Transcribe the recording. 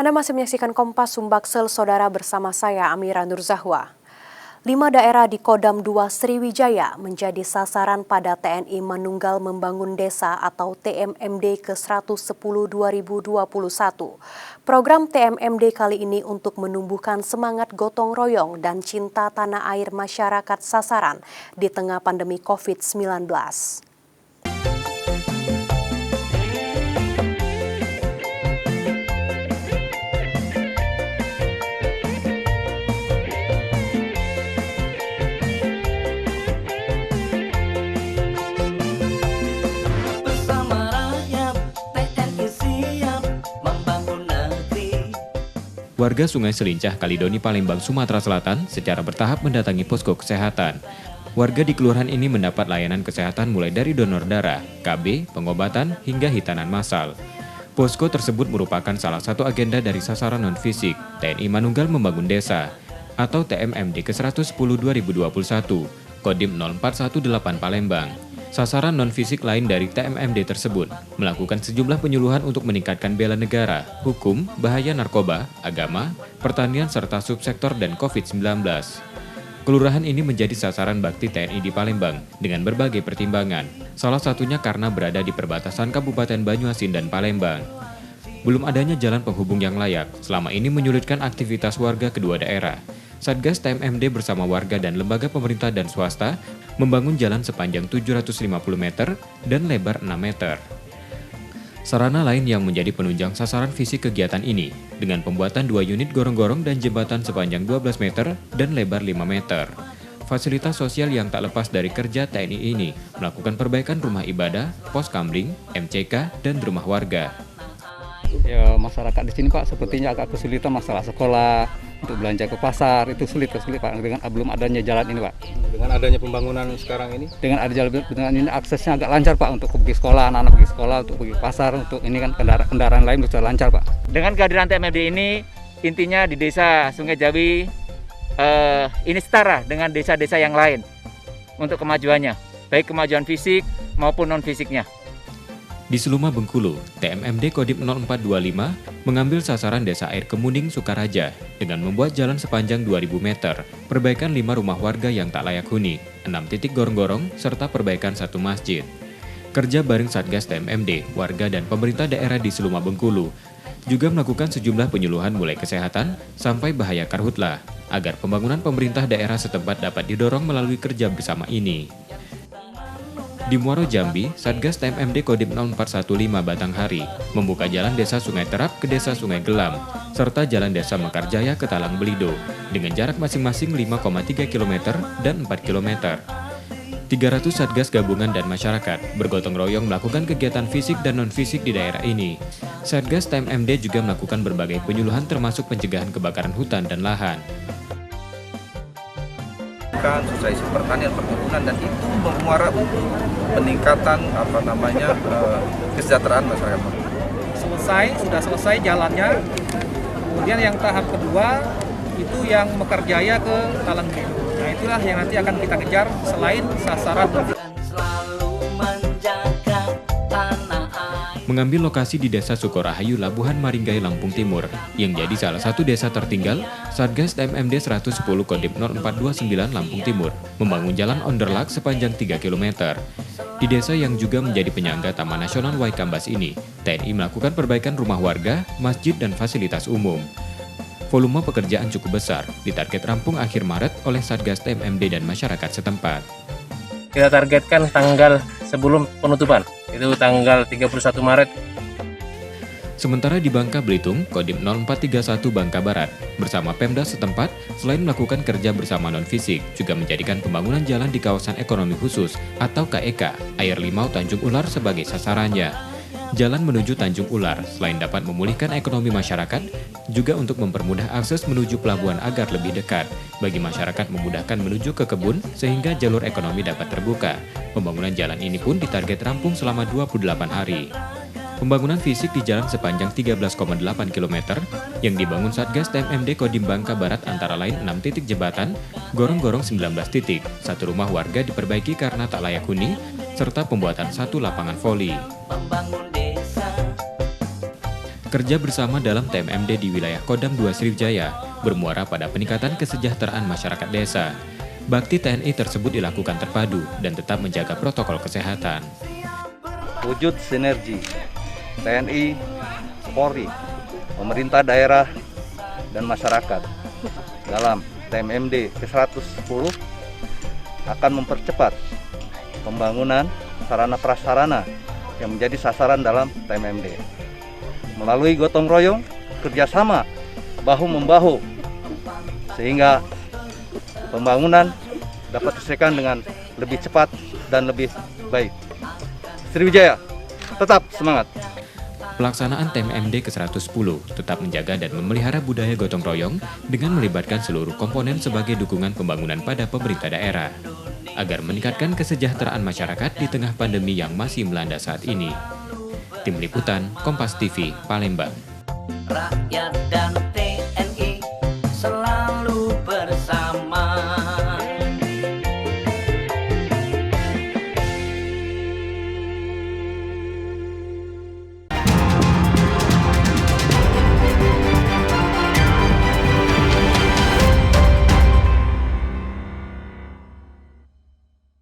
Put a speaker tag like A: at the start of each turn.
A: Anda masih menyaksikan Kompas Sumbaksel Saudara bersama saya Amira Nurzahwa. 5 daerah di Kodam 2 Sriwijaya menjadi sasaran pada TNI Manunggal Membangun Desa atau TMMD ke-110 2021. Program TMMD kali ini untuk menumbuhkan semangat gotong royong dan cinta tanah air masyarakat sasaran di tengah pandemi COVID-19.
B: Warga Sungai Selincah, Kalidoni, Palembang, Sumatera Selatan secara bertahap mendatangi posko kesehatan. Warga di kelurahan ini mendapat layanan kesehatan mulai dari donor darah, KB, pengobatan, hingga hitanan massal. Posko tersebut merupakan salah satu agenda dari sasaran non-fisik TNI Manunggal Membangun Desa atau TMMD ke-110 2021, Kodim 0418 Palembang. Sasaran non-fisik lain dari TMMD tersebut melakukan sejumlah penyuluhan untuk meningkatkan bela negara, hukum, bahaya narkoba, agama, pertanian serta subsektor dan COVID-19. Kelurahan ini menjadi sasaran bakti TNI di Palembang dengan berbagai pertimbangan, salah satunya karena berada di perbatasan Kabupaten Banyuasin dan Palembang. Belum adanya jalan penghubung yang layak, selama ini menyulitkan aktivitas warga kedua daerah. Satgas TMMD bersama warga dan lembaga pemerintah dan swasta membangun jalan sepanjang 750 meter dan lebar 6 meter. Sarana lain yang menjadi penunjang sasaran fisik kegiatan ini dengan pembuatan 2 unit gorong-gorong dan jembatan sepanjang 12 meter dan lebar 5 meter. Fasilitas sosial yang tak lepas dari kerja TNI ini melakukan perbaikan rumah ibadah, pos kamling, MCK, dan rumah warga.
C: Ya, masyarakat di sini Pak sepertinya agak kesulitan masalah sekolah, untuk belanja ke pasar itu sulit Pak dengan belum adanya jalan ini Pak.
D: Dengan adanya pembangunan sekarang ini?
C: Dengan ada jalan dengan ini aksesnya agak lancar Pak untuk pergi sekolah, anak-anak pergi sekolah, untuk pergi pasar, untuk ini kan kendaraan lain bisa lancar Pak.
E: Dengan kehadiran TMMD ini intinya di desa Sungai Jawi ini setara dengan desa-desa yang lain untuk kemajuannya, baik kemajuan fisik maupun non-fisiknya.
B: Di Seluma, Bengkulu, TMMD Kodim 0425 mengambil sasaran Desa Air Kemuning, Sukaraja dengan membuat jalan sepanjang 2.000 meter, perbaikan 5 rumah warga yang tak layak huni, 6 titik gorong-gorong, serta perbaikan 1 masjid. Kerja bareng Satgas TMMD, warga dan pemerintah daerah di Seluma, Bengkulu juga melakukan sejumlah penyuluhan mulai kesehatan sampai bahaya karhutlah, agar pembangunan pemerintah daerah setempat dapat didorong melalui kerja bersama ini. Di Muaro Jambi, Satgas TMMD Kodim 0415 Batanghari membuka jalan Desa Sungai Terap ke Desa Sungai Gelam, serta jalan Desa Mekarjaya ke Talang Belido, dengan jarak masing-masing 5,3 km dan 4 km. 300 Satgas gabungan dan masyarakat bergotong royong melakukan kegiatan fisik dan non-fisik di daerah ini. Satgas TMMD juga melakukan berbagai penyuluhan termasuk pencegahan kebakaran hutan dan lahan.
D: Sosialisasi pertanian, perkebunan, dan itu bermuara untuk peningkatan kesejahteraan masyarakat.
F: Sudah selesai jalannya. Kemudian yang tahap kedua itu yang Mekarjaya ke Talang Belido. Nah itulah yang nanti akan kita kejar selain sasaran.
B: Mengambil lokasi di Desa Sukorahayu, Labuhan Maringgai, Lampung Timur, yang jadi salah satu desa tertinggal, Satgas TMMD 110 Kodim 0429 Lampung Timur membangun jalan onderlak sepanjang 3 km. Di desa yang juga menjadi penyangga Taman Nasional Waikambas ini, TNI melakukan perbaikan rumah warga, masjid, dan fasilitas umum. Volume pekerjaan cukup besar, ditarget rampung akhir Maret oleh Satgas TMMD dan masyarakat setempat.
G: Kita targetkan tanggal sebelum penutupan, itu tanggal 31 Maret.
B: Sementara di Bangka Belitung, Kodim 0431 Bangka Barat, bersama Pemda setempat, selain melakukan kerja bersama non-fisik, juga menjadikan pembangunan jalan di kawasan ekonomi khusus atau KEK, Air Limau Tanjung Ular sebagai sasarannya. Jalan menuju Tanjung Ular, selain dapat memulihkan ekonomi masyarakat, juga untuk mempermudah akses menuju pelabuhan agar lebih dekat. Bagi masyarakat memudahkan menuju ke kebun, sehingga jalur ekonomi dapat terbuka. Pembangunan jalan ini pun ditarget rampung selama 28 hari. Pembangunan fisik di jalan sepanjang 13,8 km yang dibangun Satgas TMMD Kodim Bangka Barat antara lain 6 titik jembatan, gorong-gorong 19 titik, 1 rumah warga diperbaiki karena tak layak huni, serta pembuatan 1 lapangan voli. Kerja bersama dalam TMMD di wilayah Kodam 2 Sriwijaya bermuara pada peningkatan kesejahteraan masyarakat desa. Bakti TNI tersebut dilakukan terpadu dan tetap menjaga protokol kesehatan.
H: Wujud sinergi TNI, Polri, pemerintah daerah, dan masyarakat dalam TMMD ke-110 akan mempercepat pembangunan sarana-prasarana yang menjadi sasaran dalam TMMD. Melalui gotong royong, kerjasama, bahu-membahu, sehingga pembangunan dapat diselesaikan dengan lebih cepat dan lebih baik. Sriwijaya, tetap semangat!
B: Pelaksanaan TMMD ke-110 tetap menjaga dan memelihara budaya gotong royong dengan melibatkan seluruh komponen sebagai dukungan pembangunan pada pemerintah daerah, agar meningkatkan kesejahteraan masyarakat di tengah pandemi yang masih melanda saat ini. Tim Liputan, Kompas TV, Palembang.
I: Rakyat dan